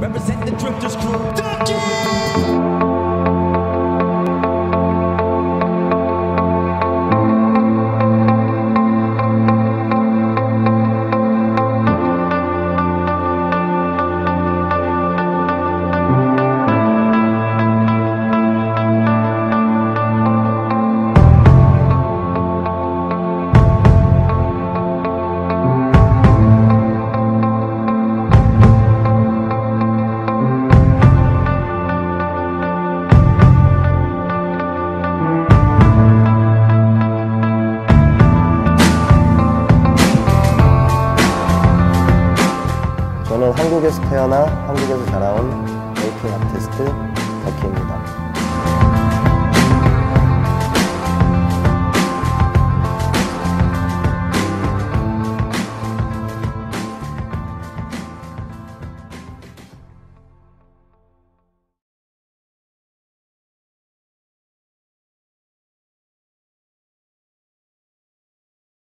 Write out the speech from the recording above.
Represent the Drifters crew. Ducky! 저는 한국에서 태어나 한국에서 자라온 메이킹 아티스트 덕희입니다.